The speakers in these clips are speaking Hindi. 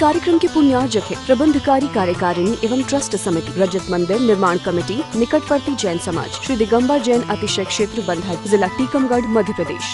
कार्यक्रम के पुण्यार्जक है प्रबंधकारी कार्यकारिणी एवं ट्रस्ट समिति, रजत मंदिर निर्माण कमेटी, निकटवर्ती जैन समाज, श्री दिगंबर जैन अतिशय क्षेत्र बंधा, जिला टीकमगढ़, मध्य प्रदेश।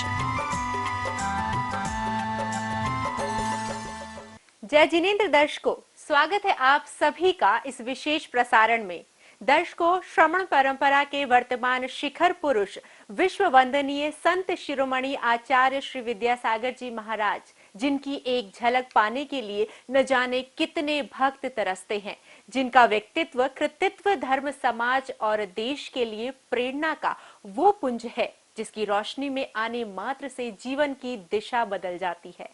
जय जिनेंद्र दर्शकों, स्वागत है आप सभी का इस विशेष प्रसारण में। दर्शकों, श्रमण परंपरा के वर्तमान शिखर पुरुष विश्व वंदनीय संत शिरोमणि आचार्य श्री विद्यासागर जी महाराज, जिनकी एक झलक पाने के लिए न जाने कितने भक्त तरसते हैं, जिनका व्यक्तित्व, कृतित्व धर्म, समाज और देश के लिए प्रेरणा का वो पुंज है जिसकी रोशनी में आने मात्र से जीवन की दिशा बदल जाती है।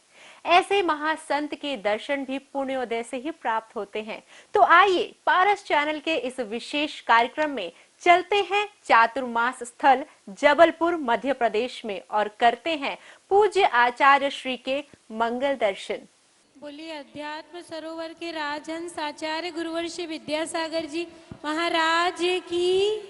ऐसे महासंत के दर्शन भी पुण्योदय से ही प्राप्त होते हैं। तो आइए पारस चैनल के इस विशेष कार्यक्रम में चलते हैं चातुर्मास स्थल जबलपुर मध्य प्रदेश में और करते हैं पूज्य आचार्य श्री के मंगल दर्शन। बोलिए अध्यात्म सरोवर के राजहंस आचार्य गुरुवर श्री विद्यासागर जी महाराज की।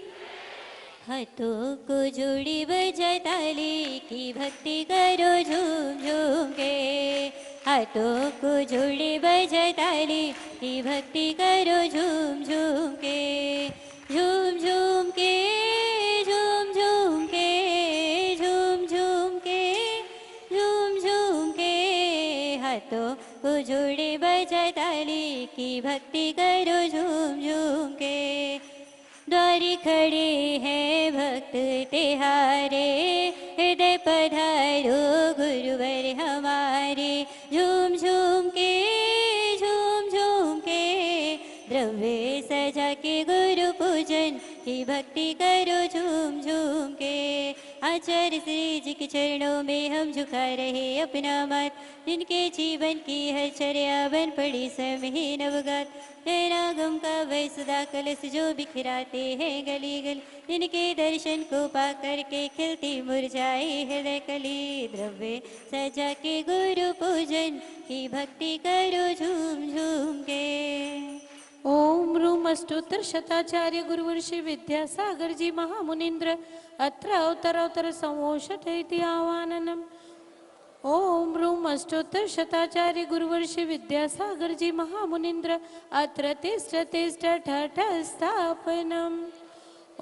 हाथों को जोड़ी बजताली की भक्ति करो झूम झूम के, हाथों को जोड़ी बजताली की भक्ति करो झूम झूम के, झूम झूम के, झूम झूम के, झूम झूम के, झूम झूम के, हाथों को जोड़ी बजताली की भक्ति करो झूम झूम के। द्वारी खड़े हैं भक्त तिहारे, हृदय पधारो गुरुवर हमारे, झूम झूम के, झूम झूम के, द्रव्य सजा के गुरु पूजन की भक्ति करो झूम झूम के। आचार्य श्री जी के चरणों में हम झुका रहे अपना मत, जिनके जीवन की हर चर्या बन पड़ी समय नवगात, रागम का वै सदा कलश जो बिखराते हैं गली गली, जिनके दर्शन को पा करके खिलती मुरझाए हृदय कली, द्रव्य सजा के गुरु पूजन की भक्ति करो झूम झूम के। ओम रूम अष्टोत्तर शताचार्य गुरुवर श्री विद्यासागर जी महामुनीन्द्र अत्र अवतरोत्तर संवोषट इति आवाननम। ओम रूम अष्टोत्तर शताचार्य गुरुवर श्री विद्यासागर जी महामुनीन्द्र अत्र तिष्ठ तिष्ठ ठठ स्थापनम।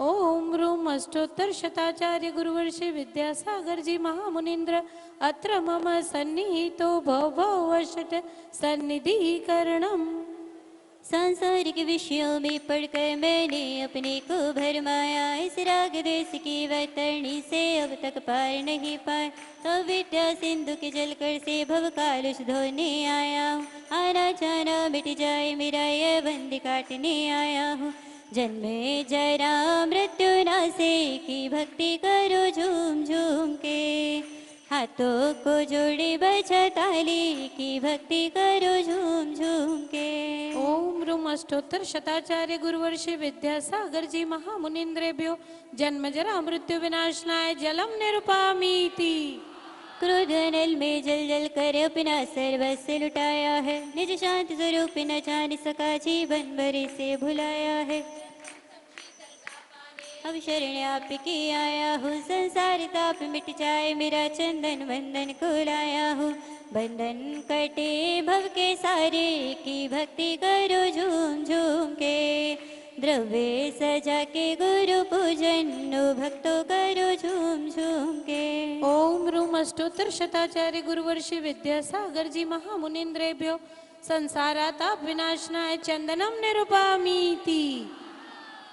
ओम रूम अष्टोत्तर शताचार्य गुरुवर श्री विद्यासागर जी महामुनीन्द्र अत्र मम सन्निहितो भववशट सन्निधिकरणम। सांसारिक विषयों में पढ़कर मैंने अपने को भरमाया, इस राग देश की वतरणी से अब तक पार नहीं पाया, तो विद्या सिंधु के जलकर से भव कालुष धोने आया हूँ, आना जाना मिट जाए मेरा ये बंदी काटने आया हूँ, जन्मे जरा मृत्यु नासे की भक्ति करो झूम झूम के, हाथों को जोड़े बजताली की भक्ति करो झूम झूम के। ओम रूम अष्टोत्तर शताचार्य गुरुवर श्री विद्यासागर जी महामुनीन्द्रेभ्यो जन्म जरा मृत्यु विनाशनाय जलम निरुपामीति। क्रोध नल में जल जल कर अपना सर्वस्व लुटाया है, निज शांति स्वरूप न जान सका जीवन भरे से भुलाया है, अब शरण आपकी आया हूँ, संसार ताप मिट जाए मेरा चंदन बंधन को लाया हूँ, बंधन कटे भव के सारे की भक्ति करो झूम झूम के, द्रव्य सजा के गुरु पूजन भक्तों करो झूम झूम के। ओम रूम अष्टोत्तर शताचार्य गुरुवर श्री विद्यासागर जी महामुनीन्द्रेभ्यो संसाराताप विनाशनाय चंदनम निरुपामीति।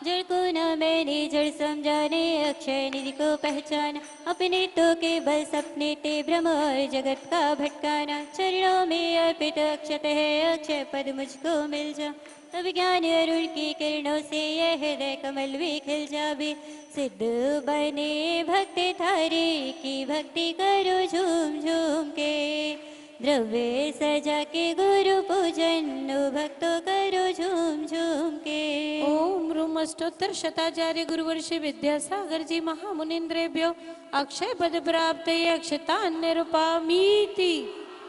जड़ को न मैंने जड़ समझाने, अक्षय निधि को पहचाना, अपने तो के बल सपने ते ब्रह्म और जगत का भटकाना, चरणों में अर्पित अक्षत है अक्षय पद मुझको मिल जा, तब ज्ञान अरुण की किरणों से यह हृदय कमल भी खिल जावे, सिद्ध बने भक्त थारे की भक्ति करो झूम झूम के, द्रव्य सजा के गुरु पूजन भक्तों करो झूम झूम के। ओम रूम अष्टोत्तर शताचार्य गुरुवर श्री विद्यासागर जी महामुनीन्द्रेभ्यो अक्षय पद प्राप्त अक्षतान निरुपामीति।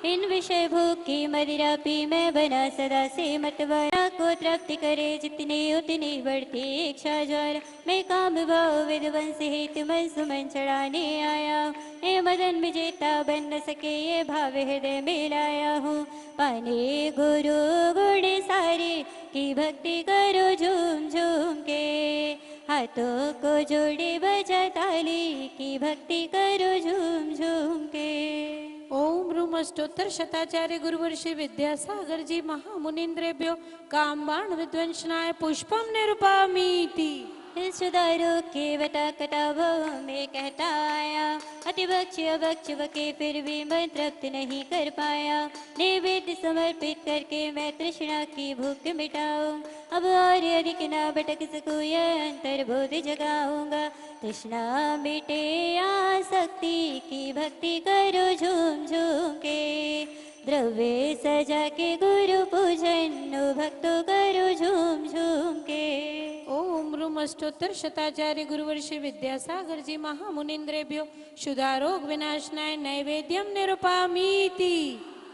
इन विषय भोग की मदिरा पी मैं बना सदा से मतवारा, प्रजा को तृप्ति करे जितनी उतनी बढ़ती इच्छा ज्वाला। मैं काम भाव विध्वंस हेतु मन सुमन चढ़ाने आया हूँ। हे मदन विजेता बन न सके ये भाव हृदय में लाया हूँ। पाने गुरु गुण सारे की भक्ति करो झूम झूम के। हाथों को जोड़े बजा ताली की भक्ति करो झूम झूम के। ओम रूम अष्टोत्तर शताचार्य गुरुवर श्री विद्यासागर जी महामुनिन्द्रेभ्यो कामबाण विध्वंसनाय पुष्पम निरूपयामीति। सुधारो के वटा कटा भव में कहता आया। अति भक्ष अभक्ष के फिर भी मैं तृप्त नहीं कर पाया। नैवेद्य समर्पित करके मैं तृष्णा की भूख मिटाऊं। अब और अधिक ना भटक सकूं यह अंतर्बोध जगाऊंगा। तृष्णा मिटे आसक्ति की भक्ति करो झूम झूम के। द्रव्य सजा के गुरु पूजन ओ भक्तों करो झूम झूम के। ओम रूम अष्टोत्तर शताचार्य गुरुवर श्री विद्यासागर जी महामुनिन्द्रेभ्यो क्षुधारोग विनाशनाय नैवेद्यम निरूपयामीति।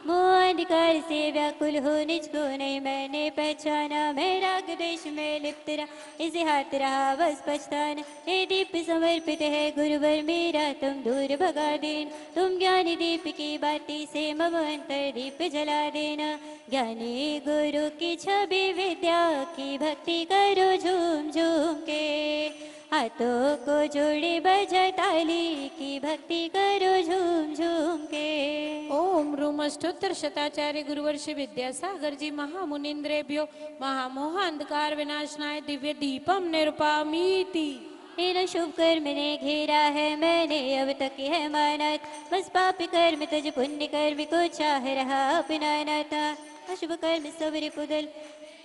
मोह अंधकार से व्याकुल हो निज को नहीं मैंने पहचाना। मैं राग देश में लिप्त रहा इसे हाथ रहा बस पछताना। ये दीप समर्पित है गुरुवर मेरा तुम दूर भगा देना। तुम ज्ञानी दीप की बाती से मम अंतर दीप जला देना। ज्ञानी गुरु की छवि विद्या की भक्ति करो झूम झूम के। हाथों को जोड़े बजा ताली की भक्ति करो झूम झूम के। ओम रूम अष्टोत्तर शताचार्य गुरुवर श्री विद्यासागर जी महामुनिन्द्रेभ्यो महामोह अंधकार विनाशनाय दिव्य दीपम निरूपयामीति। इन शुभ कर्म ने घेरा है मैंने अब तक है माना। बस पाप कर्म तुझ पुण्य कर्म को चाह रहा अपनाना था। अशुभ कर्म सब रिपुदल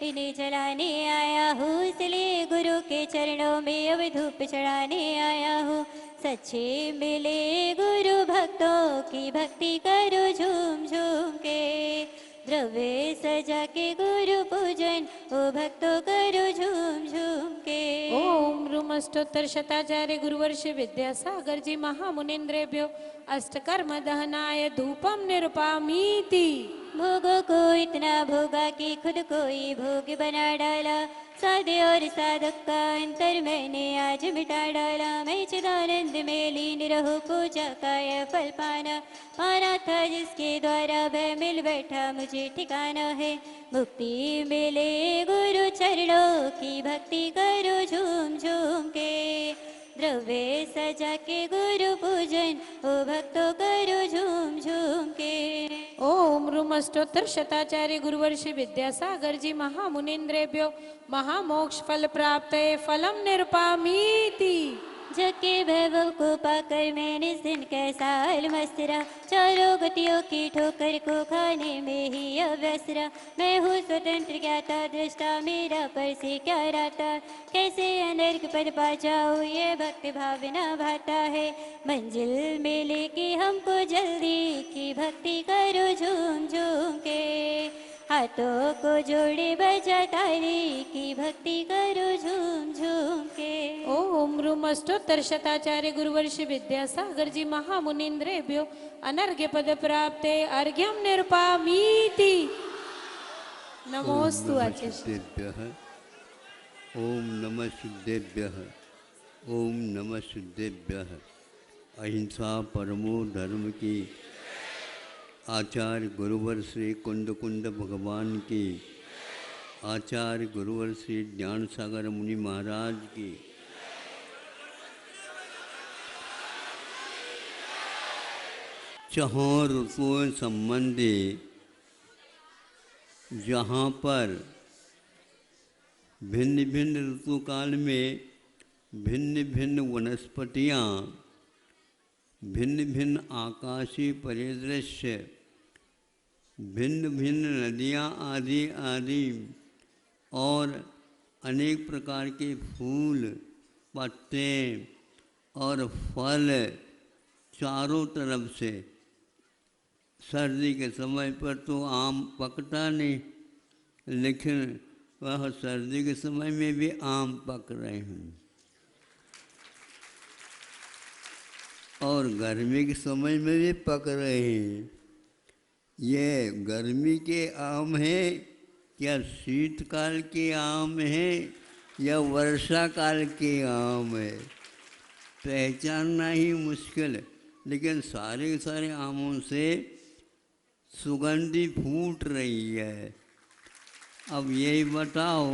इन्हें जलाने आया हूँ। इसलिए गुरु के चरणों में अब धूप चढ़ाने आया हूँ। सच्चे मिले गुरु भक्तों की भक्ति करो झूम झूम के। द्रव्य सजा के गुरु पूजन ओ भक्तों करो झूम झूम के। ओम रूम अष्टोत्तर शताचार्य गुरुवर श्री विद्यासागर जी महामुनिन्द्रेभ्यो अष्टकर्म दहनाय धूपम निरूपयामीति। भोगों को इतना भोगा कि खुद को ही भोग बना डाला। साधे और साधक का अंतर मैंने आज मिटा डाला। मैं चिदानंद में लीन रहूं पूजा का यह फल पाना। पाना था जिसके द्वारा भय मिल बैठा मुझे ठिकाना है। मुक्ति मिले गुरु चरणों की भक्ति करो झूम झूम के। द्रव्य सजा के गुरु पूजन ओ भक्तों करो झूम झूम के। ओम रूम अष्टोत्तर शताचार्य गुरुवर श्री विद्यासागर जी महामुनिन्द्रेभ्यो महामोक्ष फल प्राप्तये फलम निरूपयामीति। जग के वैभव को पाकर मैं निस्दिन कैसा मस्त रहा। चारों गतियों की ठोकर को खाने में ही अव्यस्त रहा। मैं हूँ स्वतंत्र ज्ञाता दृष्टा मेरा पर से क्या रहता। कैसे अनर्क पद पा जाऊँ ये भक्ति भावना भाता है। मंजिल मिलेगी हमको जल्दी की भक्ति करो झूम झूम के। हाथों को जोड़े बजा ताली की भक्ति करो झूम झूम के। ओम रूम अष्टोत्तर शताचार्य गुरुवर श्री विद्यासागर जी महामुनिन्द्रेभ्यो अनर्घ्य पद प्राप्ते अर्घ्यम निरूपयामीति। नमोस्तु आचार्य। ओम नमः शुद्धेभ्यः। ओम नमः शुद्धेभ्यः। अहिंसा परमो धर्म की। आचार्य गुरुवर श्री कुंद कुंद भगवान की। आचार्य गुरुवर श्री ज्ञान सागर मुनि महाराज की। चहों ऋतुओं संबंधी जहाँ पर भिन्न भिन्न ऋतुकाल में भिन्न भिन्न वनस्पतियाँ, भिन्न भिन्न आकाशीय परिदृश्य, भिन्न भिन्न नदियाँ आदि आदि और अनेक प्रकार के फूल, पत्ते और फल चारों तरफ से। सर्दी के समय पर तो आम पकता नहीं, लेकिन वह सर्दी के समय में भी आम पक रहे हैं। और गर्मी के समय में भी पक रहे हैं। ये गर्मी के आम हैं क्या शीतकाल के आम हैं या वर्षा काल के आम है, पहचानना ही मुश्किल है। लेकिन सारे के सारे आमों से सुगंधी फूट रही है। अब यही बताओ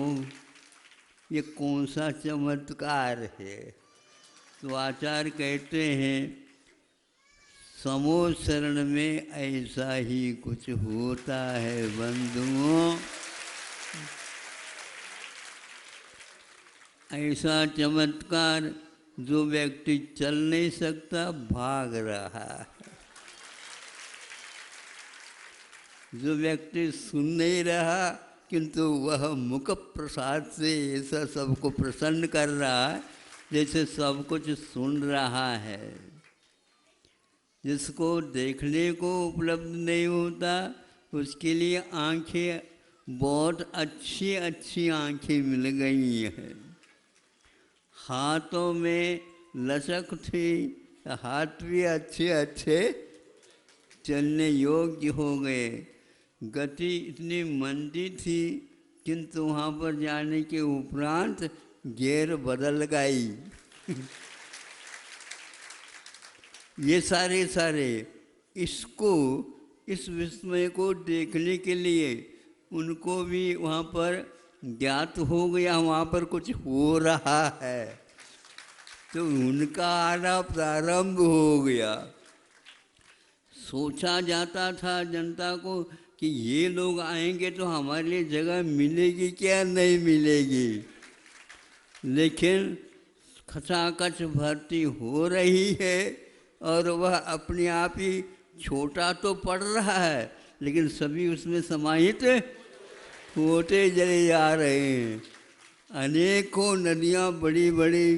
ये कौन सा चमत्कार है। तो आचार्य कहते हैं समो शरण में ऐसा ही कुछ होता है बंधुओं। ऐसा चमत्कार जो व्यक्ति चल नहीं सकता भाग रहा है, जो व्यक्ति सुन नहीं रहा किंतु वह मुख प्रसाद से ऐसा सबको प्रसन्न कर रहा है जैसे सब कुछ सुन रहा है। जिसको देखने को उपलब्ध नहीं होता उसके लिए आंखें बहुत अच्छी अच्छी आंखें मिल गई हैं। हाथों में लचक थी, हाथ भी अच्छे अच्छे चलने योग्य हो गए। गति इतनी मंदी थी किंतु वहाँ पर जाने के उपरांत गियर बदल गई। ये सारे इसको इस विस्मय को देखने के लिए उनको भी वहाँ पर ज्ञात हो गया वहाँ पर कुछ हो रहा है, तो उनका आना प्रारंभ हो गया। सोचा जाता था जनता को कि ये लोग आएंगे तो हमारे लिए जगह मिलेगी क्या नहीं मिलेगी, लेकिन खचाखच भर्ती हो रही है और वह अपने आप ही छोटा तो पड़ रहा है लेकिन सभी उसमें समाहित होते चले जा रहे हैं। अनेकों नदियाँ बड़ी बड़ी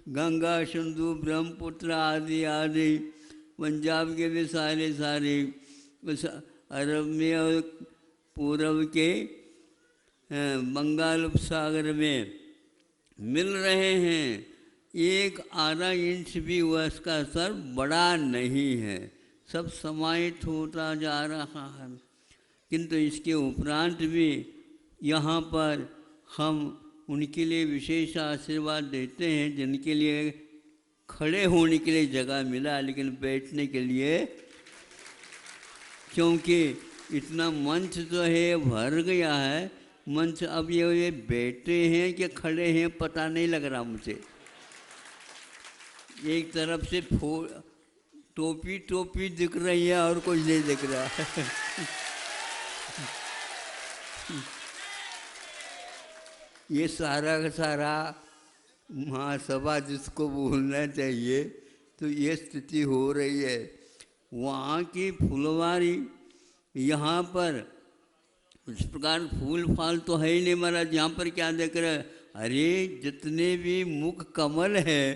गंगा सिंधु ब्रह्मपुत्र आदि आदि पंजाब के भी सारे उस अरब में और पूर्व के बंगाल उपसागर में मिल रहे हैं। एक आधा इंच भी उसका स्तर बड़ा नहीं है, सब समाहित होता जा रहा है। किंतु इसके उपरांत भी यहाँ पर हम उनके लिए विशेष आशीर्वाद देते हैं जिनके लिए खड़े होने के लिए जगह मिला लेकिन बैठने के लिए, क्योंकि इतना मंच जो है भर गया है। मंच अब ये बैठे हैं कि खड़े हैं पता नहीं लग रहा मुझे। एक तरफ से टोपी दिख रही है और कुछ नहीं दिख रहा है। ये सारा का सारा महासभा जिसको बोलना चाहिए तो ये स्थिति हो रही है। वहाँ की फुलवारी यहाँ पर इस प्रकार फूल फाल तो है ही नहीं महाराज। यहाँ पर क्या देख रहे हैं, अरे जितने भी मुख कमल हैं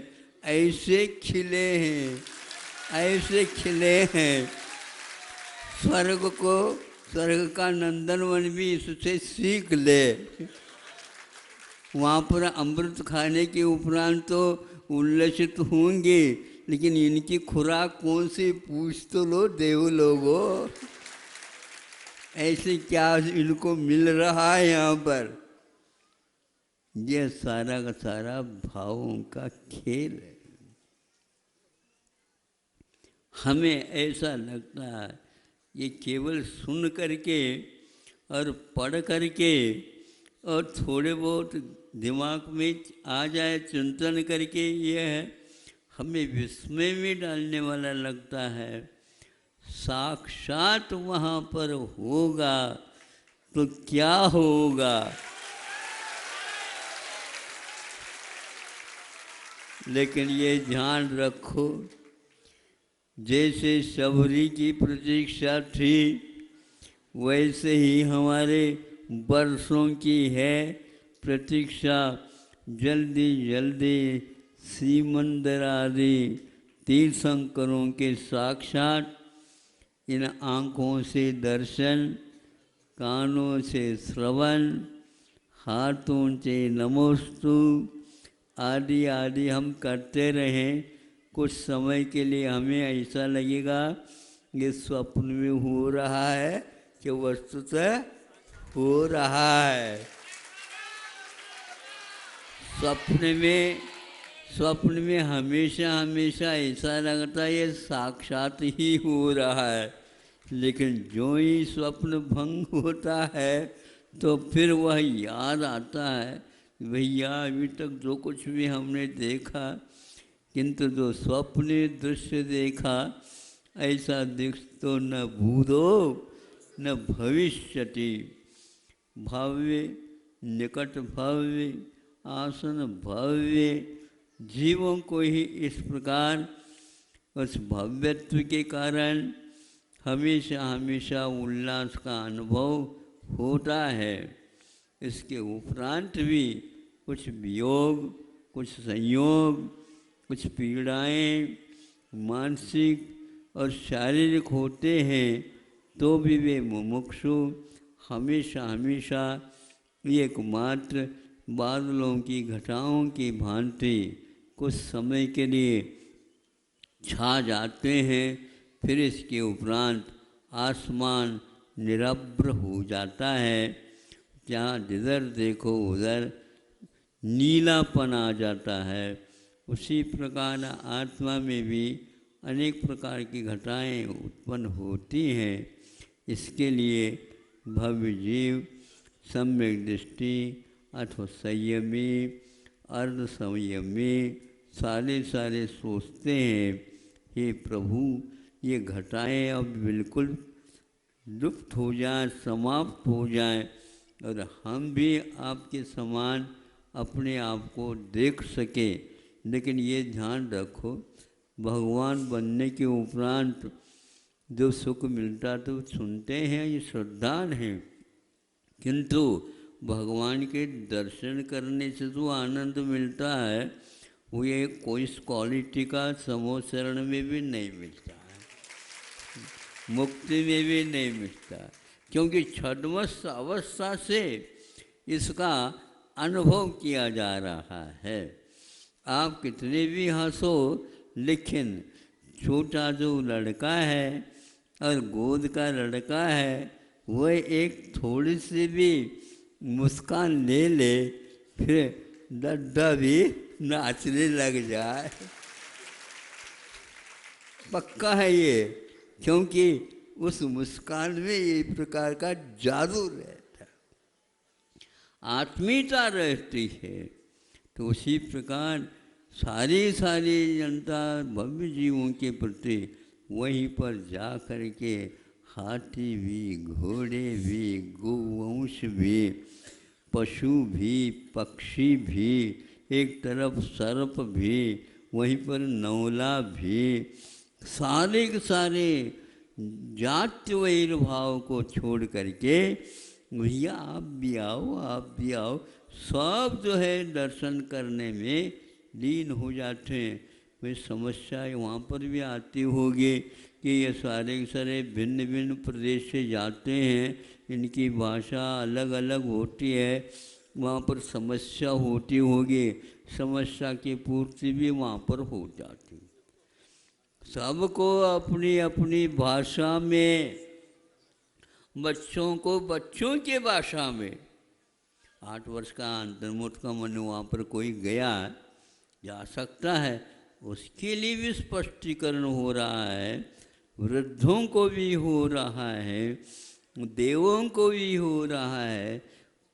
ऐसे खिले हैं, ऐसे खिले हैं। स्वर्ग का नंदनवन भी इससे सीख ले। वहाँ पर अमृत खाने के उपरांत तो उल्लसित होंगे लेकिन इनकी खुराक कौन सी पूछ तो लो देव लोगो। ऐसे क्या इनको मिल रहा है यहाँ पर। यह सारा का सारा भावों का खेल है। हमें ऐसा लगता है ये केवल सुन करके और पढ़ करके और थोड़े बहुत दिमाग में आ जाए चिंतन करके यह हमें विस्मय में डालने वाला लगता है। साक्षात वहाँ पर होगा तो क्या होगा। लेकिन ये ध्यान रखो जैसे शबरी की प्रतीक्षा थी वैसे ही हमारे वर्षों की है प्रतीक्षा। जल्दी जल्दी श्रीमंदिर आदि तीर्थंकरों के साक्षात इन आँखों से दर्शन, कानों से श्रवण, हाथों से नमोस्तु आदि आदि हम करते रहें। कुछ समय के लिए हमें ऐसा लगेगा ये स्वप्न में हो रहा है कि वस्तुतः हो रहा है। स्वप्न में हमेशा हमेशा ऐसा लगता है ये साक्षात ही हो रहा है, लेकिन जो ही स्वप्न भंग होता है तो फिर वह याद आता है, भैया अभी तक जो कुछ भी हमने देखा, किंतु जो स्वप्न दृश्य देखा ऐसा दृश्य तो न भूतो न भविष्यति। भव्य, निकट भव्य, आसन भव्य, जीवों को ही इस प्रकार उस भव्यत्व के कारण हमेशा हमेशा उल्लास का अनुभव होता है। इसके उपरांत भी कुछ वियोग, कुछ संयोग, कुछ पीड़ाएं मानसिक और शारीरिक होते हैं, तो भी वे मुमुक्षु हमेशा हमेशा एकमात्र बादलों की घटाओं की भांति कुछ समय के लिए छा जाते हैं, फिर इसके उपरांत आसमान निरभ्र हो जाता है। जहाँ जिधर देखो उधर नीलापन आ जाता है। उसी प्रकार आत्मा में भी अनेक प्रकार की घटाएं उत्पन्न होती हैं। इसके लिए भव्य जीव सम्यक दृष्टि अथवा संयमी, अर्ध संयमी सारे सोचते हैं, हे प्रभु ये घटाएं अब बिल्कुल लुप्त हो जाएं, समाप्त हो जाएं और हम भी आपके समान अपने आप को देख सके। लेकिन ये ध्यान रखो, भगवान बनने के उपरांत जो सुख मिलता तो सुनते हैं, ये श्रद्धान हैं, किंतु भगवान के दर्शन करने से जो आनंद मिलता है वो ये कोई क्वालिटी का समूह शरण में भी नहीं मिलता है, मुक्ति में भी नहीं मिलता, क्योंकि छद्मस अवस्था से इसका अनुभव किया जा रहा है। आप कितने भी हंसो, लेकिन छोटा जो लड़का है और गोद का लड़का है वह एक थोड़ी सी भी मुस्कान ले ले, फिर डड्डा भी नाचने लग जाए, पक्का है ये, क्योंकि उस मुस्कान में ये प्रकार का जादू रहता है, आत्मीयता रहती है। तो उसी प्रकार सारी जनता भव्य जीवों के प्रति वहीं पर जा कर के हाथी भी, घोड़े भी, गोवंश भी, पशु भी, पक्षी भी, एक तरफ सर्प भी, वहीं पर नौला भी, सारे के सारे जाति वैरभाव को छोड़ करके भैया आप भी आओ, आप भी आओ, सब जो है दर्शन करने में लीन हो जाते हैं। भाई समस्याएं वहाँ पर भी आती होगी कि ये सारे के सारे भिन्न भिन्न प्रदेश से जाते हैं, इनकी भाषा अलग अलग होती है, वहाँ पर समस्या होती होगी, समस्या की पूर्ति भी वहाँ पर हो जाती। सबको अपनी अपनी भाषा में, बच्चों को बच्चों के भाषा में, 8 वर्ष का अंतर्मुठ का मन वहाँ पर कोई गया जा सकता है, उसके लिए भी स्पष्टीकरण हो रहा है, वृद्धों को भी हो रहा है, देवों को भी हो रहा है,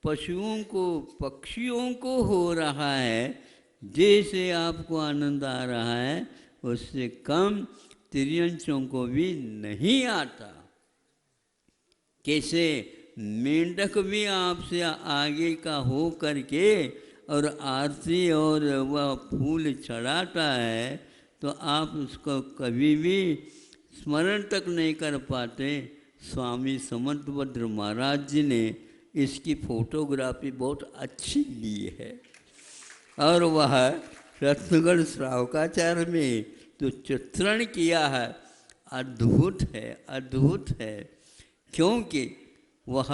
पशुओं को, पक्षियों को हो रहा है। जैसे आपको आनंद आ रहा है उससे कम तिर्यंचों को भी नहीं आता। कैसे मेंढक भी आपसे आगे का हो करके और आरती और वह फूल चढ़ाता है तो आप उसको कभी भी स्मरण तक नहीं कर पाते। स्वामी समंतभद्र महाराज जी ने इसकी फोटोग्राफी बहुत अच्छी ली है और वह रत्नगढ़ श्रावकाचार्य में तो चित्रण किया है, अद्भुत है, अद्भुत है। क्योंकि वह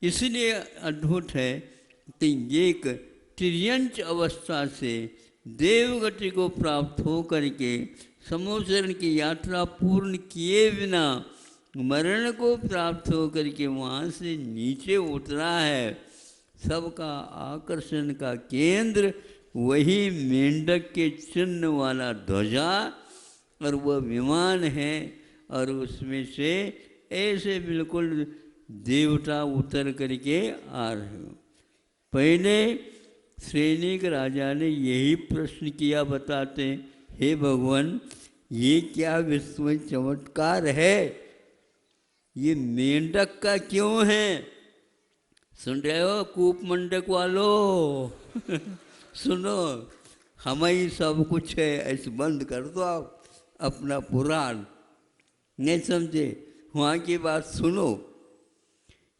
इसलिए अद्भुत है कि एक तिर्यंच अवस्था से देवगति को प्राप्त हो करके समोचरण की यात्रा पूर्ण किए बिना मरण को प्राप्त होकर के वहाँ से नीचे उतरा है। सबका आकर्षण का केंद्र वही मेंढक के चिन्ह वाला ध्वजा और वह विमान है, और उसमें से ऐसे बिल्कुल देवता उतर करके आ रहे हो। पहले सैनिक राजा ने यही प्रश्न किया, बताते हैं, हे भगवान ये क्या विस्मय चमत्कार है, ये मेंढक का क्यों है? सुन रहे हो कूप मंडक वालों सुनो, हम ही सब कुछ है, ऐसे बंद कर दो आप अपना पुराण, नहीं समझे? वहाँ की बात सुनो,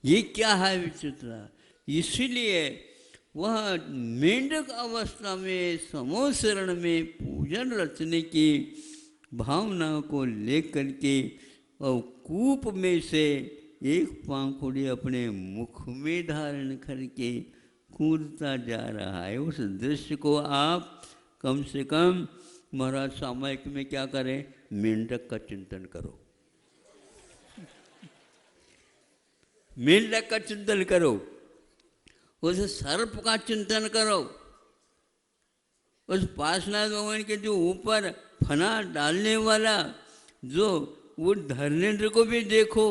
ये क्या है विचित्र। इसीलिए वह मेंढक अवस्था में समूह शरण में पूजन रचने की भावना को लेकर के और कूप में से एक पांखुड़ी अपने मुख में धारण करके कूदता जा रहा है। उस दृश्य को आप कम से कम महाराज सामयिक में क्या करें, मेंढक का चिंतन करो, मेंढक का चिंतन करो, उस सर्प का चिंतन करो, उस पार्श्वनाथ भगवान के जो ऊपर फना डालने वाला जो वो धर्मेंद्र को भी देखो,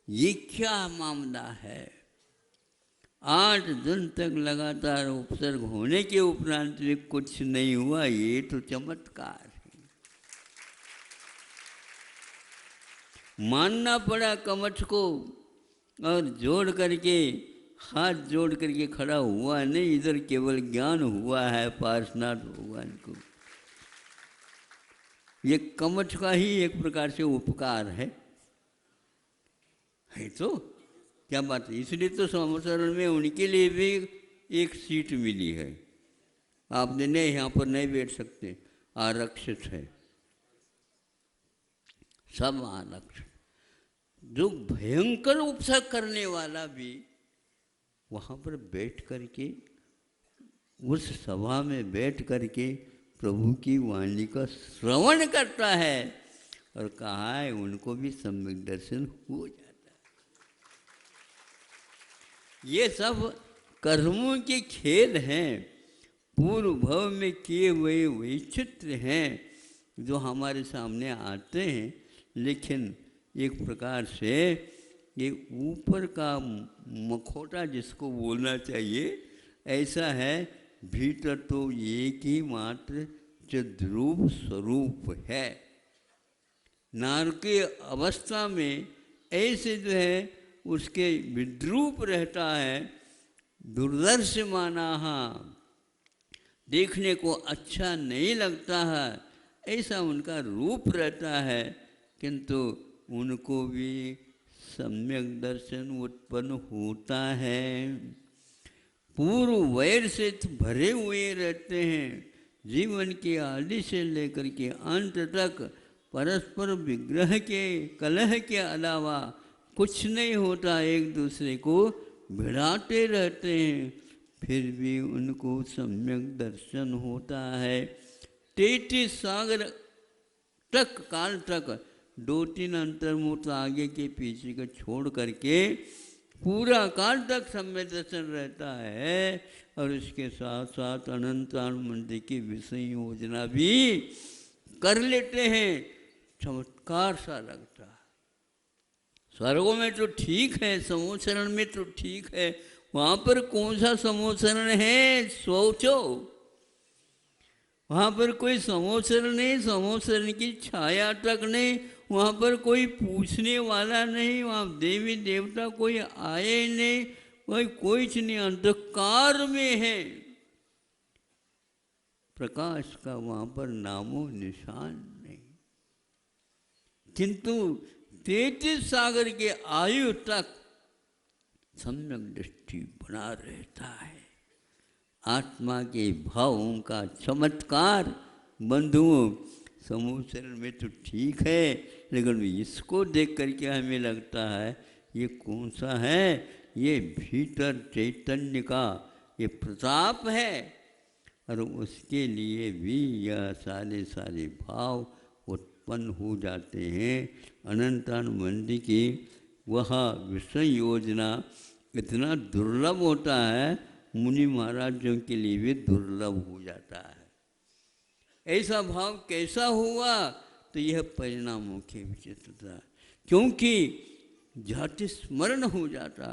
ये क्या मामला है। 8 दिन तक लगातार उपसर्ग होने के उपरांत भी कुछ नहीं हुआ, ये तो चमत्कार है। मानना पड़ा कमठ को, और जोड़ करके हाथ जोड़ करके खड़ा हुआ नहीं, इधर केवल ज्ञान हुआ है पार्श्वनाथ भगवान को। ये कमठ का ही एक प्रकार से उपकार है तो क्या बात है। इसलिए तो समूहशरण में उनके लिए भी एक सीट मिली है। आपने नहीं, यहाँ पर नहीं बैठ सकते, आरक्षित है, सब आरक्षित। जो भयंकर उपसर्ग करने वाला भी वहाँ पर बैठ करके, उस सभा में बैठ करके प्रभु की वाणी का श्रवण करता है, और कहा है उनको भी सम्यक दर्शन हो जाता है। ये सब कर्मों के खेल हैं, पूर्व भव में किए हुए वैचित्र हैं जो हमारे सामने आते हैं। लेकिन एक प्रकार से ये ऊपर का मखौटा जिसको बोलना चाहिए, ऐसा है, भीतर तो एक ही मात्र चिद्रूप स्वरूप है। नारकीय अवस्था में ऐसे जो है उसके विद्रूप रहता है, दुर्दर्श माना, देखने को अच्छा नहीं लगता है, ऐसा उनका रूप रहता है। किंतु उनको भी सम्यक दर्शन उत्पन्न होता है। पूर्व वैर से भरे हुए रहते हैं। जीवन के आदि से लेकर के अंत तक परस्पर विग्रह के कलह के अलावा कुछ नहीं होता, एक दूसरे को भिड़ाते रहते हैं, फिर भी उनको सम्यक दर्शन होता है। 33 सागर तक काल तक 2-3 अंतर्मुख आगे के पीछे का छोड़ करके पूरा काल तक सम्यक दर्शन रहता है, और इसके साथ साथ अनंत आनंद की विषय योजना भी कर लेते हैं। चमत्कार सा लगता है। स्वर्गों में तो ठीक है, समूहचरण में तो ठीक है, वहाँ पर कौन सा समूहचरण है सोचो। वहाँ पर कोई समूहचरण नहीं, समूहचरण की छाया तक नहीं, वहाँ पर कोई पूछने वाला नहीं, वहाँ देवी देवता कोई आए नहीं, कोई कुछ नहीं, अंधकार में है। प्रकाश का वहाँ पर नामो निशान नहीं। किंतु 33 सागर के आयु तक सम्यक दृष्टि बना रहता है। आत्मा के भावों का चमत्कार बंधुओं समूहचरण में तो ठीक है, लेकिन इसको देख करके हमें लगता है ये कौन सा है, ये भीतर चैतन्य का ये प्रताप है, और उसके लिए भी यह सारे भाव उत्पन्न हो जाते हैं। अनंतानुबंधी की वह विषय योजना इतना दुर्लभ होता है, मुनि महाराजों के लिए भी दुर्लभ हो जाता है। ऐसा भाव कैसा हुआ? तो यह परिणामों की विचित्रता, क्योंकि जाति स्मरण हो जाता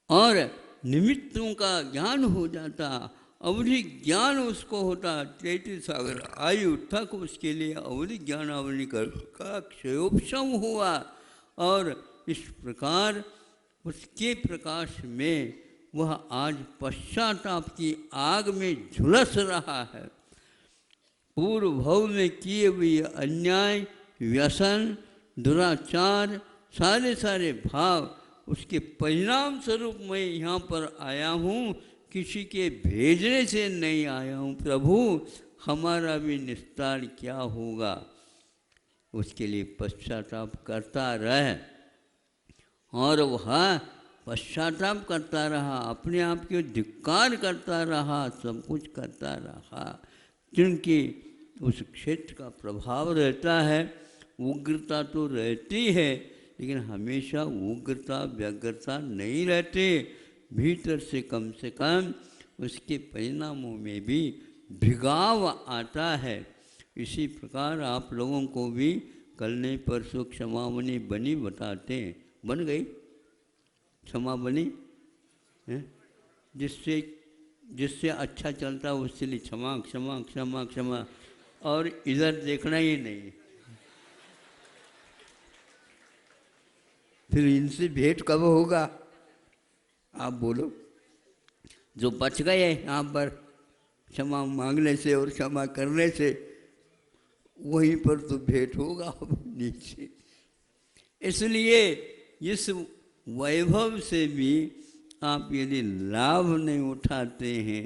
और निमित्तों का ज्ञान हो जाता, अवधि ज्ञान उसको होता। 33 सागर आयु तक उसके लिए अवधि ज्ञान अवधि का क्षयोपशम हुआ और इस प्रकार उसके प्रकाश में वह आज पश्चाताप की आग में झुलस रहा है। पूर्व भव में किए हुए अन्याय, व्यसन, दुराचार, सारे भाव, उसके परिणाम स्वरूप मैं यहाँ पर आया हूँ, किसी के भेजने से नहीं आया हूँ। प्रभु हमारा भी निस्तार क्या होगा, उसके लिए पश्चाताप करता रहे। और वह पश्चाताप करता रहा, अपने आप के धिक्कार करता रहा, सब कुछ करता रहा, क्योंकि उस क्षेत्र का प्रभाव रहता है। उग्रता तो रहती है, लेकिन हमेशा उग्रता व्यग्रता नहीं रहती। भीतर से कम उसके परिणामों में भी भिगाव आता है। इसी प्रकार आप लोगों को भी कल नहीं परसों क्षमामणि बनी बताते हैं, बन गई क्षमा बनी है, जिससे अच्छा चलता उसके लिए क्षमा क्षमा क्षमा क्षमा, और इधर देखना ही नहीं। फिर इनसे भेंट कब होगा आप बोलो? जो बच गए यहाँ पर क्षमा मांगने से और क्षमा करने से, वहीं पर तो भेंट होगा नीचे। इसलिए इस वैभव से भी आप यदि लाभ नहीं उठाते हैं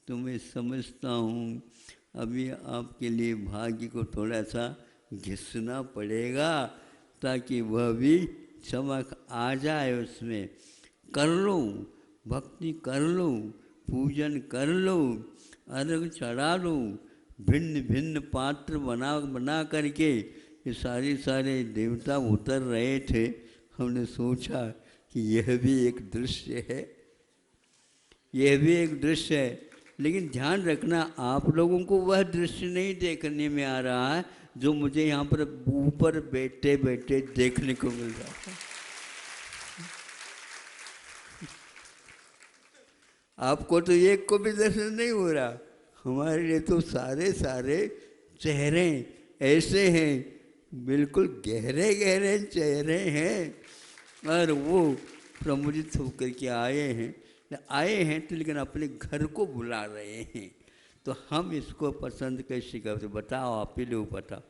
तो मैं समझता हूँ अभी आपके लिए भाग्य को थोड़ा सा घिसना पड़ेगा, ताकि वह भी चमक आ जाए। उसमें कर लो, भक्ति कर लो, पूजन कर लो, अर्घ चढ़ा लो, भिन्न भिन्न पात्र बना करके ये सारे देवता उतर रहे थे। हमने सोचा कि यह भी एक दृश्य है, यह भी एक दृश्य है, लेकिन ध्यान रखना आप लोगों को वह दृश्य नहीं देखने में आ रहा है जो मुझे यहाँ पर ऊपर बैठे बैठे देखने को मिल रहा है। आपको तो एक को भी दर्शन नहीं हो रहा, हमारे लिए तो सारे चेहरे ऐसे हैं, बिल्कुल गहरे गहरे चेहरे हैं, और वो प्रमुदित होकर के आए हैं तो लेकिन अपने घर को बुला रहे हैं। तो हम इसको पसंद कैसे करते, बताओ आप ही लोग बताओ।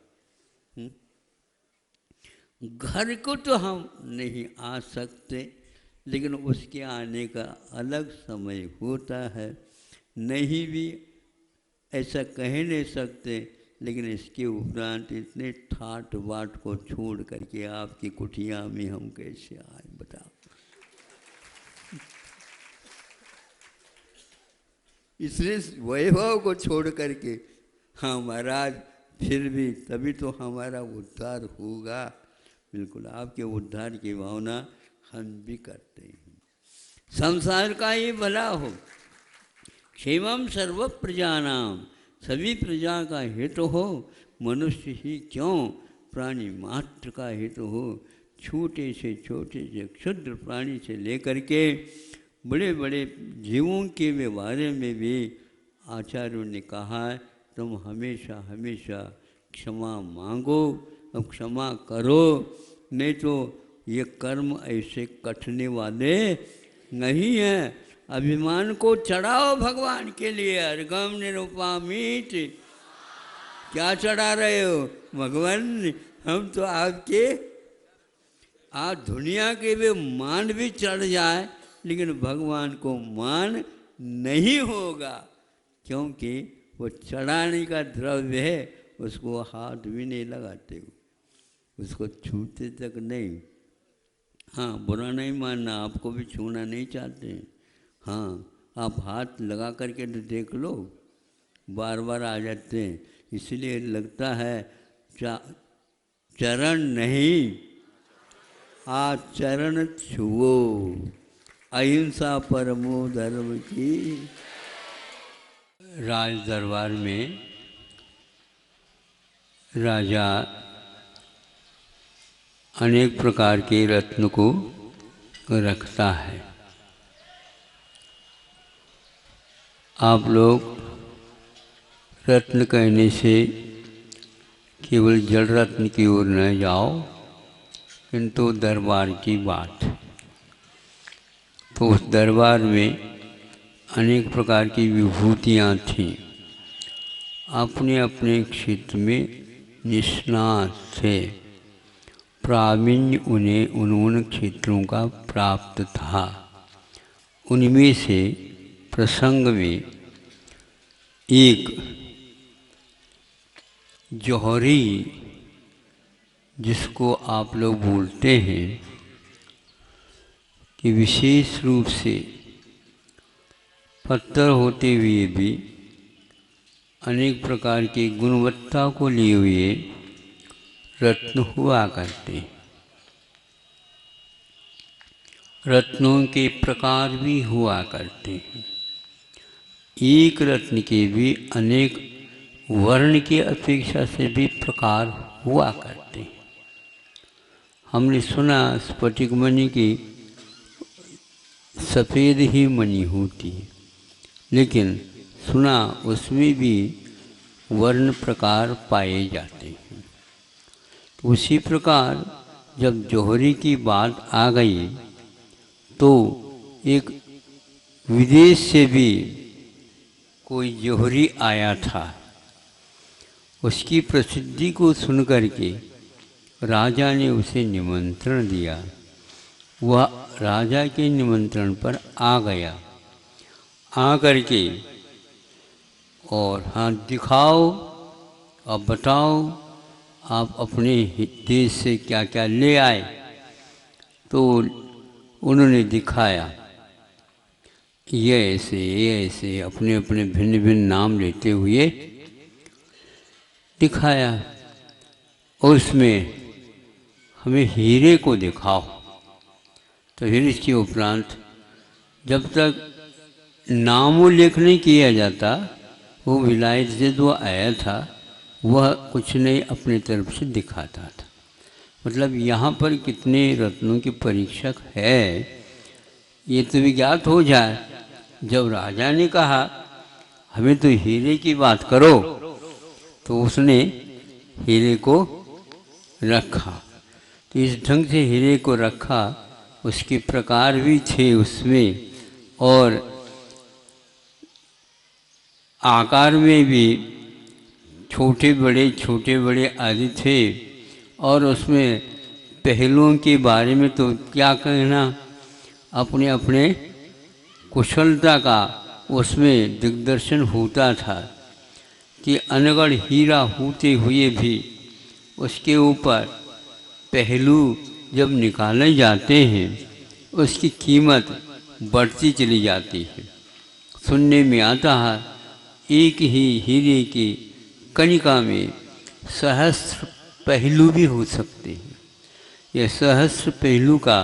घर को तो हम नहीं आ सकते, लेकिन उसके आने का अलग समय होता है। नहीं भी ऐसा कह नहीं सकते, लेकिन इसके उपरांत इतने ठाट बाट को छोड़ करके आपकी कुटिया में हम कैसे आए बताओ। इसलिए वैभव को छोड़ करके, हाँ महाराज फिर भी तभी तो हमारा उद्धार होगा। बिल्कुल आपके उद्धार की भावना हम भी करते हैं। संसार का ही भला हो, क्षेमम सर्व प्रजानाम, सभी प्रजा का हित हो, मनुष्य ही क्यों प्राणी मात्र का हित हो। छोटे से क्षुद्र प्राणी से लेकर के बड़े बड़े जीवों के बारे में भी आचार्यों ने कहा है, तुम हमेशा हमेशा क्षमा मांगो और क्षमा करो, नहीं तो ये कर्म ऐसे कटने वाले नहीं हैं। अभिमान को चढ़ाओ भगवान के लिए, अर्घम निरुपामीत। क्या चढ़ा रहे हो भगवान? हम तो आपके आज दुनिया के भी मान भी चढ़ जाए, लेकिन भगवान को मान नहीं होगा, क्योंकि वो चढ़ाने का द्रव्य है, उसको हाथ भी नहीं लगाते हो, उसको छूते तक नहीं। हाँ बुरा नहीं मानना, आपको भी छूना नहीं चाहते हैं। हाँ आप हाथ लगा करके तो देख लो, बार बार आ जाते हैं, इसलिए लगता है चरण नहीं, आचरण छुओ, अहिंसा परमो धर्म की। राज दरबार में राजा अनेक प्रकार के रत्न को रखता है। आप लोग रत्न कहने से केवल जल रत्न की ओर न जाओ, किंतु दरबार की बात। तो उस दरबार में अनेक प्रकार की विभूतियाँ थीं। अपने अपने क्षेत्र में निष्णात थे, प्रावीण्य उन्हें उन क्षेत्रों का प्राप्त था। उनमें से प्रसंग में एक जौहरी, जिसको आप लोग बोलते हैं कि विशेष रूप से पत्थर होते हुए भी अनेक प्रकार की गुणवत्ता को लिए हुए रत्न हुआ करते। रत्नों के प्रकार भी हुआ करते हैं। एक रत्न के भी अनेक वर्ण की अपेक्षा से भी प्रकार हुआ करते हैं। हमने सुना स्फटिक मणि की सफ़ेद ही मणि होती है, लेकिन सुना उसमें भी वर्ण प्रकार पाए जाते हैं। उसी प्रकार जब जौहरी की बात आ गई तो एक विदेश से भी कोई जौहरी आया था। उसकी प्रसिद्धि को सुनकर के राजा ने उसे निमंत्रण दिया। वह राजा के निमंत्रण पर आ गया। आकर के और हाथ दिखाओ, अब बताओ आप अपने देश से क्या क्या ले आए। तो उन्होंने दिखाया, ये ऐसे अपने अपने भिन्न भिन्न नाम लेते हुए दिखाया। और उसमें हमें हीरे को दिखाओ। तो फिर इसके उपरांत जब तक नामोल्लेख नहीं किया जाता, वो विलायत से जो आया था वह कुछ नहीं अपनी तरफ से दिखाता था। मतलब यहाँ पर कितने रत्नों के परीक्षक है ये तो विज्ञात हो जाए। जब राजा ने कहा हमें तो हीरे की बात करो, तो उसने हीरे को रखा। तो इस ढंग से हीरे को रखा। उसके प्रकार भी थे उसमें, और आकार में भी छोटे बड़े आदि थे। और उसमें पहलुओं के बारे में तो क्या कहना, अपने अपने कुशलता का उसमें दिग्दर्शन होता था कि अनगढ़ हीरा होते हुए भी उसके ऊपर पहलू जब निकाले जाते हैं उसकी कीमत बढ़ती चली जाती है। सुनने में आता है एक ही हीरे की कणिका में सहस्त्र पहलू भी हो सकते हैं। यह सहस्त्र पहलू का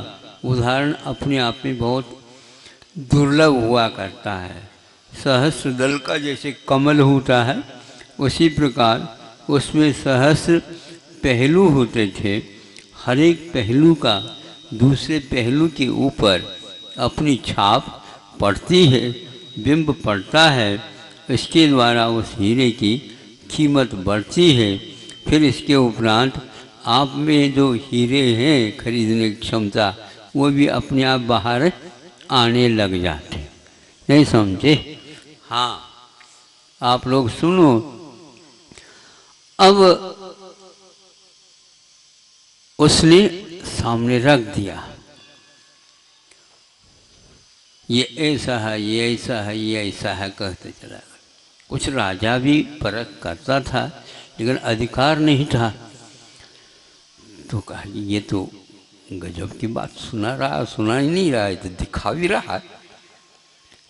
उदाहरण अपने आप में बहुत दुर्लभ हुआ करता है। सहस्त्र दल का जैसे कमल होता है, उसी प्रकार उसमें सहस्त्र पहलू होते थे। हर एक पहलू का दूसरे पहलू के ऊपर अपनी छाप पड़ती है, बिंब पड़ता है। इसके द्वारा उस हीरे की कीमत बढ़ती है। फिर इसके उपरांत आप में जो हीरे हैं खरीदने की क्षमता, वो भी अपने आप बाहर आने लग जाते। नहीं समझे? हाँ, आप लोग सुनो। अब उसने सामने रख दिया, ये ऐसा है, ये ऐसा है, ये ऐसा है कहते चला गया। कुछ राजा भी परख करता था, लेकिन अधिकार नहीं था। तो कहा ये तो गजब की बात सुना ही नहीं रहा है, तो दिखा भी रहा है।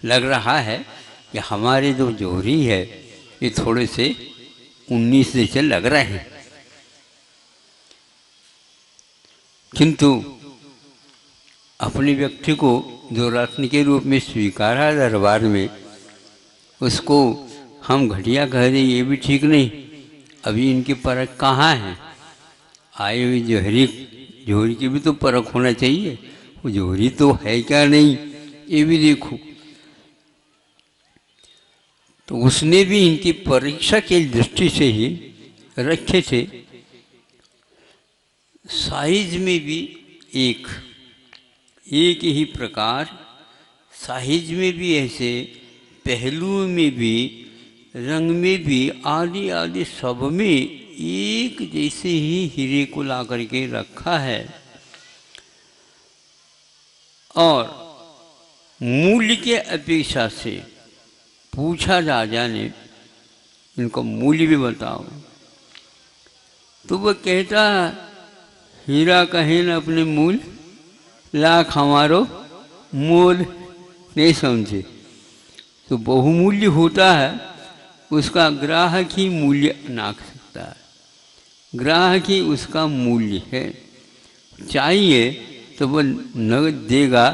लग रहा है कि हमारे जो जौहरी है ये थोड़े से 19 जैसे लग रहे हैं, किंतु अपने व्यक्ति को जो रत्न के रूप में स्वीकारा दरबार में, उसको हम घटिया कह दें ये भी ठीक नहीं। अभी इनकी परख कहाँ है? आए हुए जोहरी की भी तो परख होना चाहिए, वो जोहरी तो है क्या नहीं ये भी देखो। तो उसने भी इनकी परीक्षा की दृष्टि से ही रखे थे। साइज में भी एक ही प्रकार, साइज में भी ऐसे, पहलुओं में भी, रंग में भी, आदि आदि सब में एक जैसे ही हीरे को ला करके रखा है। और मूल्य के अपेक्षा से पूछा राजा ने, इनको मूल्य भी बताओ, तो वह कहता हीरा कहे न अपने मूल, लाख हमारो मोल। नहीं समझे तो बहुमूल्य होता है, उसका ग्राहक ही मूल्य नाक सकता है, ग्राहक ही उसका मूल्य है। चाहिए तो वह नगद देगा,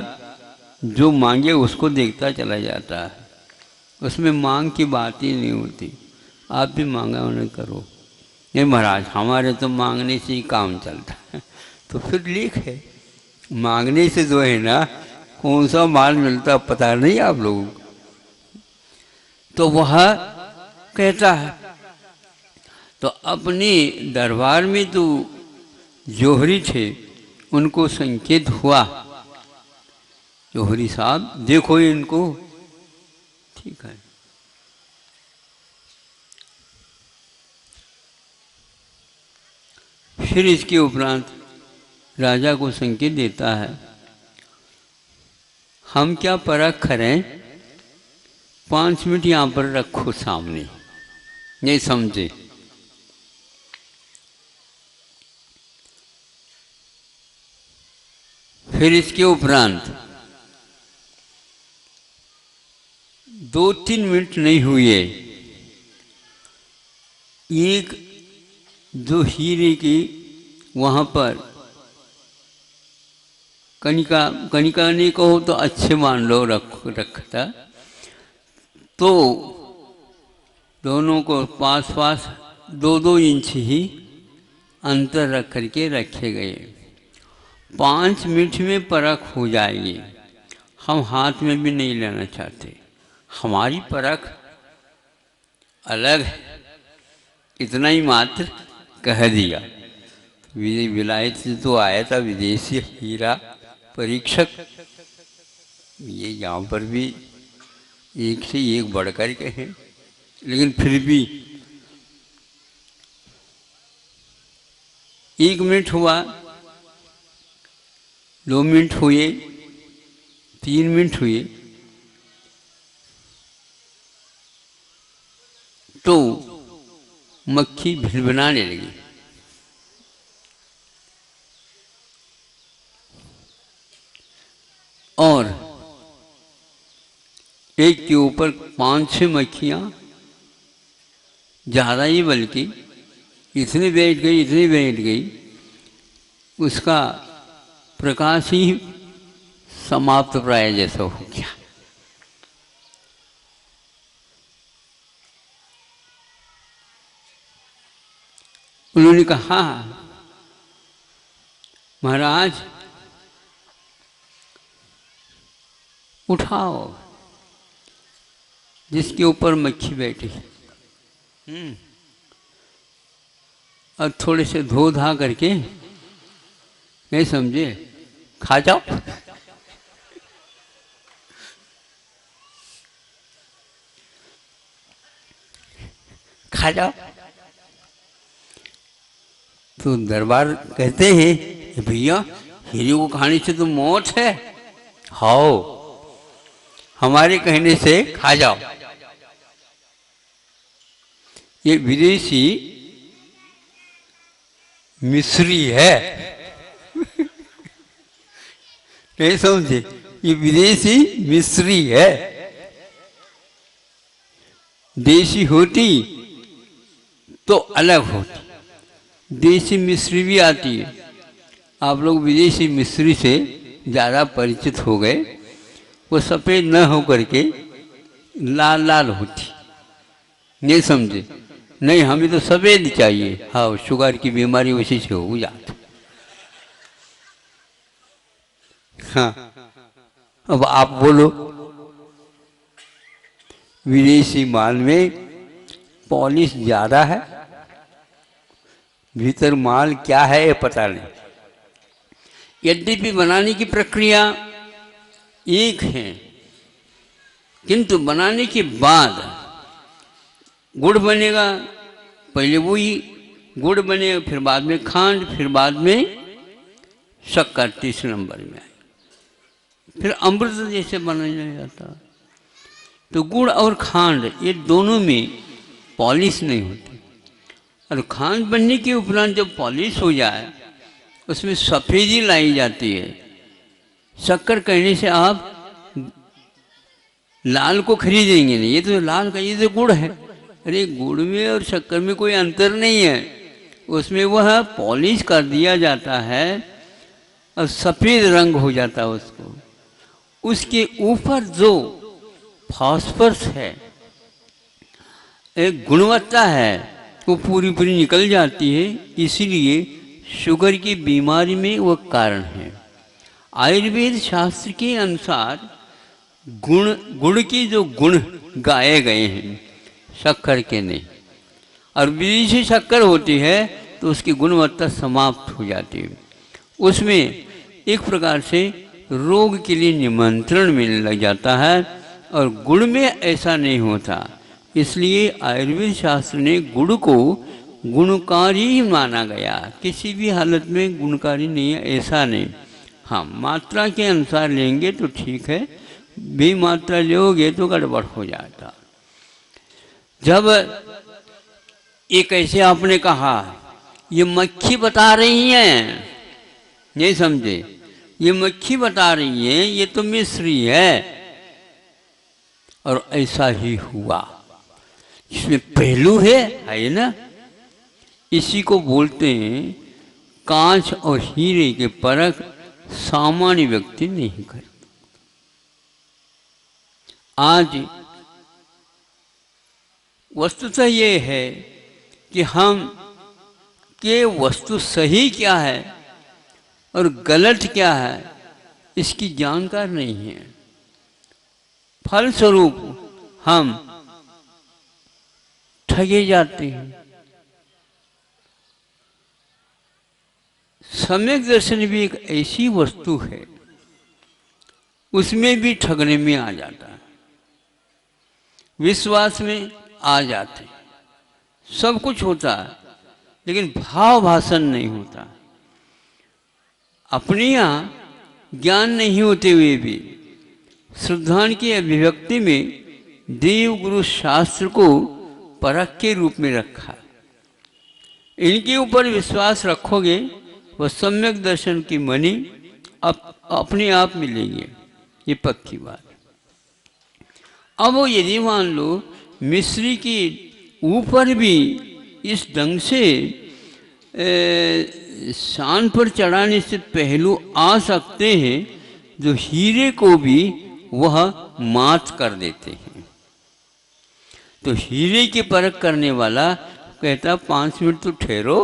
जो मांगे उसको देखता चला जाता है, उसमें मांग की बात ही नहीं होती। आप भी मांगा उन्हें करो, नहीं महाराज हमारे तो मांगने से ही काम चलता है। तो फिर लेख है, मांगने से जो है ना कौन सा माल मिलता पता नहीं आप लोगों को। तो वह कहता है, तो अपने दरबार में तो जोहरी थे, उनको संकेत हुआ, जोहरी साहब देखो इनको, ठीक है। फिर इसके उपरांत राजा को संकेत देता है, हम क्या परख करें, 5 मिनट यहाँ पर रखो सामने, नहीं समझे। फिर इसके उपरांत 2-3 मिनट नहीं हुए, एक जो हीरे की वहाँ पर कनिका नहीं कहो तो अच्छे मान लो रखता, तो दोनों को पास पास 2-2 इंच ही अंतर रख करके रखे गए। 5 मिनट में परख हो जाएगी। हम हाथ में भी नहीं लेना चाहते, हमारी परख अलग है, इतना ही मात्र कह दिया। विलायत से तो आया था विदेशी हीरा परीक्षक, ये यहाँ पर भी एक से एक बढ़कर के हैं, लेकिन फिर भी 1 मिनट हुआ, 2 मिनट हुए, 3 मिनट हुए, तो मक्खी भिनभिनाने लगी। और एक के ऊपर 5-6 मक्खियाँ, ज़्यादा ही बल्कि इतनी बैठ गई, उसका प्रकाश ही समाप्त प्राय जैसा हो गया। उन्होंने कहा, महाराज उठाओ जिसके ऊपर मक्खी बैठी, और थोड़े से धो धा करके, नहीं समझे, खा जाओ। खा जाओ। तो दरबार कहते हैं भैया हीरे को खाने से तो मौत है, हाओ हमारे कहने से खा जाओ। ये विदेशी मिस्री है। नहीं समझे, ये विदेशी मिस्री है। देशी होती तो अलग होती। देसी मिश्री भी आती है, आप लोग विदेशी मिश्री से ज़्यादा परिचित हो गए। वो सफ़ेद न हो करके लाल लाल होती, नहीं समझे? नहीं, हमें तो सफ़ेद चाहिए। हाँ, शुगर की बीमारी उसी से हो जाती। हाँ, अब आप बोलो, विदेशी माल में पॉलिश ज़्यादा है, भीतर माल क्या है ये पता नहीं। यद्यपि बनाने की प्रक्रिया एक है, किंतु बनाने के बाद गुड़ बनेगा, पहले वही गुड़ बनेगा, फिर बाद में खांड, फिर बाद में शक्कर तीसरे नंबर में आएगी, फिर अमृत जैसे बनाया जाता। तो गुड़ और खांड ये दोनों में पॉलिश नहीं होती, और खांड बनने के उपरांत जब पॉलिश हो जाए उसमें सफ़ेदी लाई जाती है। शक्कर कहने से आप लाल को खरीदेंगे नहीं, ये तो लाल का, ये तो गुड़ है। अरे गुड़ में और शक्कर में कोई अंतर नहीं है, उसमें वह पॉलिश कर दिया जाता है और सफ़ेद रंग हो जाता है उसको। उसके ऊपर जो फास्फोरस है, एक गुणवत्ता है, वो पूरी पूरी निकल जाती है। इसीलिए शुगर की बीमारी में वो कारण है। आयुर्वेद शास्त्र के अनुसार गुड़ के जो गुण गाए गए हैं, शक्कर के नहीं। और विदेशी शक्कर होती है तो उसकी गुणवत्ता समाप्त हो जाती है। उसमें एक प्रकार से रोग के लिए निमंत्रण मिलने लग जाता है, और गुड़ में ऐसा नहीं होता। इसलिए आयुर्वेद शास्त्र ने गुड़ को गुणकारी ही माना गया। किसी भी हालत में गुणकारी नहीं है ऐसा नहीं। हाँ, मात्रा के अनुसार लेंगे तो ठीक है, बेमात्रा लोगे तो गड़बड़ हो जाता। जब एक ऐसे आपने कहा ये मक्खी बता रही है, नहीं समझे, ये मक्खी बता रही है, ये तो मिश्री है, और ऐसा ही हुआ। इसमें पहलू है ना। इसी को बोलते हैं कांच और हीरे के परख सामान्य व्यक्ति नहीं कर। आज वस्तुतः ये है कि हम के वस्तु सही क्या है और गलत क्या है इसकी जानकारी नहीं है। फलस्वरूप हम ठगे जाते हैं। सम्यक दर्शन भी एक ऐसी वस्तु है, उसमें भी ठगने में आ जाता है, विश्वास में आ जाते, सब कुछ होता है, लेकिन भाव भाषण नहीं होता। अपने यहाँ ज्ञान नहीं होते हुए भी श्रद्धान की अभिव्यक्ति में देव गुरु शास्त्र को परख के रूप में रखा। इनके ऊपर विश्वास रखोगे वह सम्यक दर्शन की मणि अपने आप मिलेगी, ये पक्की बात। अब वो यदि मान लो मिश्री के ऊपर भी इस ढंग से शान पर चढ़ाने से पहलू आ सकते हैं जो हीरे को भी वह मात कर देते हैं। तो हीरे की परख करने वाला कहता 5 मिनट तो ठहरो,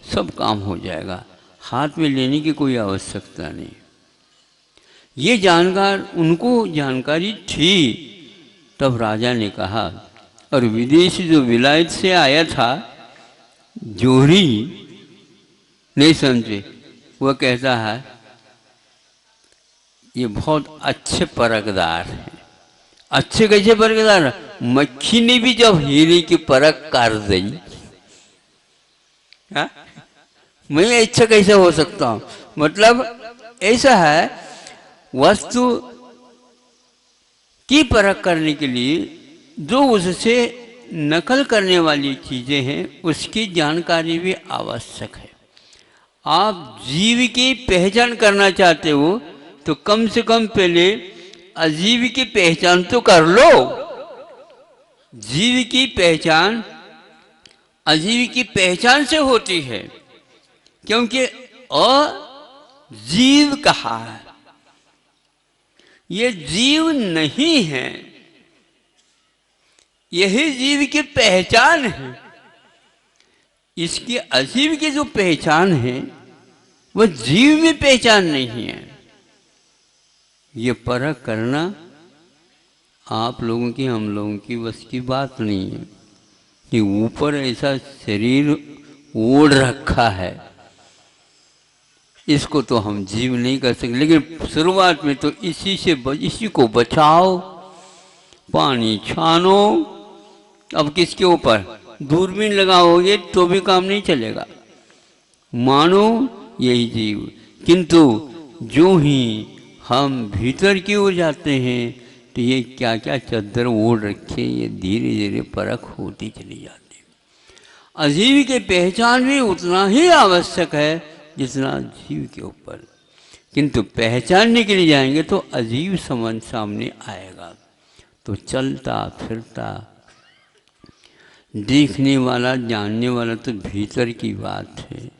सब काम हो जाएगा, हाथ में लेने की कोई आवश्यकता नहीं। ये उनको जानकारी थी। तब राजा ने कहा, और विदेशी जो विलायत से आया था जोहरी, नहीं समझे, वह कहता है ये बहुत अच्छे परखदार हैं। अच्छे कैसे परखदार? मक्खी ने भी जब हीरे की परख कर दी, मैं अच्छा कैसे हो सकता हूं? मतलब ऐसा है, वस्तु की परख करने के लिए जो उससे नकल करने वाली चीजें हैं उसकी जानकारी भी आवश्यक है। आप जीव की पहचान करना चाहते हो तो कम से कम पहले अजीव की पहचान तो कर लो। जीव की पहचान अजीव की पहचान से होती है, क्योंकि अजीव कहा है, ये जीव नहीं है, यही जीव की पहचान है। इसकी अजीव की जो पहचान है वो जीव में पहचान नहीं है। ये परख करना आप लोगों की, हम लोगों की बस की बात नहीं है कि ऊपर ऐसा शरीर ओढ़ रखा है, इसको तो हम जीव नहीं कर सकते। लेकिन शुरुआत में तो इसी को बचाओ, पानी छानो। अब किसके ऊपर दूरबीन लगाओगे तो भी काम नहीं चलेगा, मानो यही जीव। किंतु जो ही हम भीतर की ओर जाते हैं तो ये क्या क्या चद्दर ओढ़ रखे, ये धीरे धीरे परख होती चली जाती है। अजीव की पहचान भी उतना ही आवश्यक है जितना जीव के ऊपर। किंतु पहचानने के लिए जाएंगे तो अजीव समझ सामने आएगा। तो चलता फिरता देखने वाला, जानने वाला तो भीतर की बात है,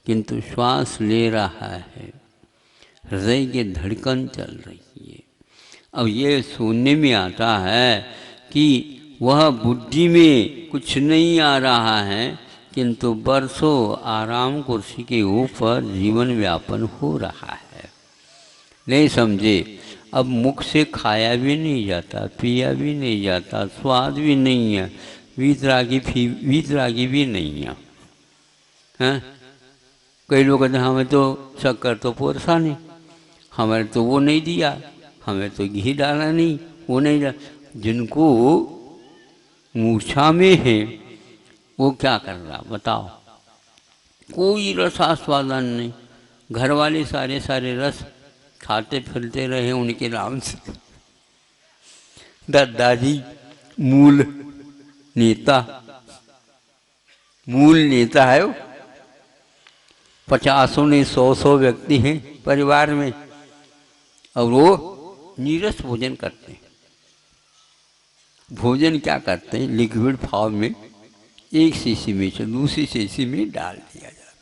किंतु श्वास ले रहा है, हृदय की धड़कन चल रही है। अब ये सुनने में आता है कि वह बुद्धि में कुछ नहीं आ रहा है, किंतु बरसों आराम कुर्सी के ऊपर जीवन व्यापन हो रहा है। नहीं समझे? अब मुख से खाया भी नहीं जाता, पिया भी नहीं जाता, स्वाद भी नहीं है, वीतरागी भी नहीं है। हैं? कई लोग कहते हैं हमें तो शक्कर तो पोरसा नहीं, हमें तो वो नहीं दिया, हमें तो घी डाला नहीं, वो नहीं डाला। जिनको मूर्छा में है वो क्या कर रहा बताओ? कोई रस आस्वादन नहीं। घर वाले सारे रस खाते फिरते रहे उनके नाम से। दादाजी मूल नेता है वो। 50 ने 100 व्यक्ति हैं परिवार में और वो नीरस भोजन करते हैं। भोजन क्या करते हैं? लिक्विड फॉर्म में एक शीशी में से दूसरी शीशी में डाल दिया जाता।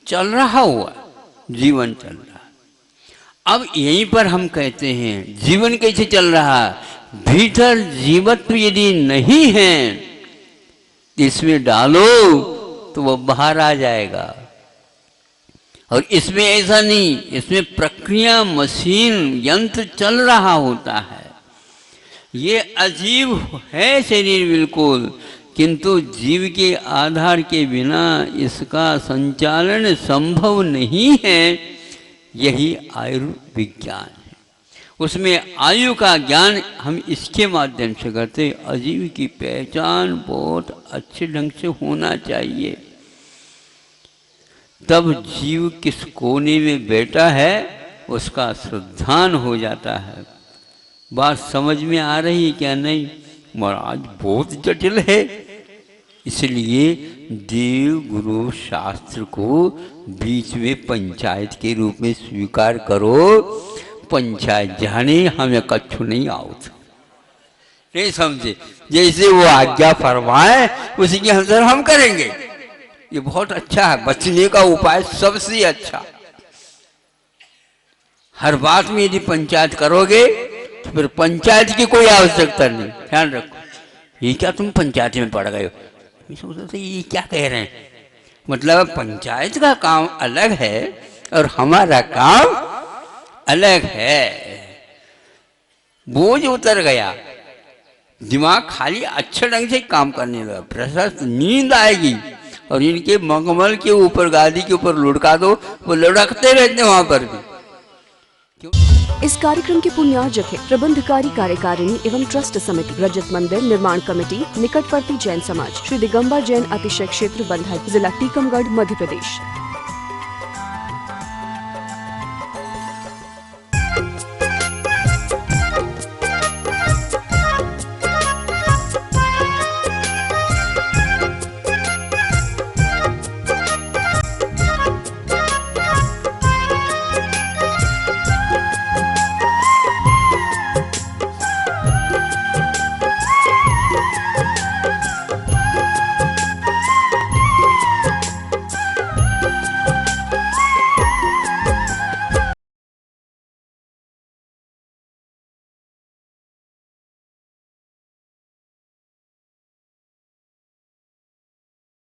चल रहा हुआ जीवन चल रहा। अब यहीं पर हम कहते हैं जीवन कैसे चल रहा? भीतर जीवत्व यदि नहीं है इसमें डालो तो वह बाहर आ जाएगा। और इसमें ऐसा नहीं, इसमें प्रक्रिया, मशीन, यंत्र चल रहा होता है। ये अजीव है शरीर बिल्कुल, किंतु जीव के आधार के बिना इसका संचालन संभव नहीं है। यही आयुर्विज्ञान है। उसमें आयु का ज्ञान हम इसके माध्यम से करते। अजीव की पहचान बहुत अच्छे ढंग से होना चाहिए। तब जीव किस कोने में बैठा है उसका श्रद्धान हो जाता है। बात समझ में आ रही है क्या? नहीं महाराज बहुत जटिल है। इसलिए देव गुरु शास्त्र को बीच में पंचायत के रूप में स्वीकार करो। पंचायत जाने हमें कछु नहीं आवत। नहीं समझे? जैसे वो आज्ञा फरमाए उसी के अनुसार हम करेंगे। ये बहुत अच्छा है, बचने का उपाय सबसे अच्छा। हर बात में यदि पंचायत करोगे तो फिर पंचायत की कोई आवश्यकता नहीं। ध्यान रखो। ये क्या तुम पंचायत में पड़ गए हो? मैं सोचता था ये क्या कह रहे हैं। मतलब पंचायत का काम अलग है और हमारा काम अलग है। बोझ उतर गया, दिमाग खाली अच्छे ढंग से काम करने लगा। प्रशस्त नींद आएगी और इनके मखमल के ऊपर, गादी के ऊपर लुढ़का दो, वो लुढ़कते रहते वहां पर भी। इस कार्यक्रम के पुण्यार्जक है प्रबंधकारी कार्यकारिणी एवं ट्रस्ट समिति, रजत मंदिर निर्माण कमेटी, निकटवर्ती जैन समाज, श्री दिगंबर जैन अतिशय क्षेत्र बंधा, जिला टीकमगढ़, मध्य प्रदेश।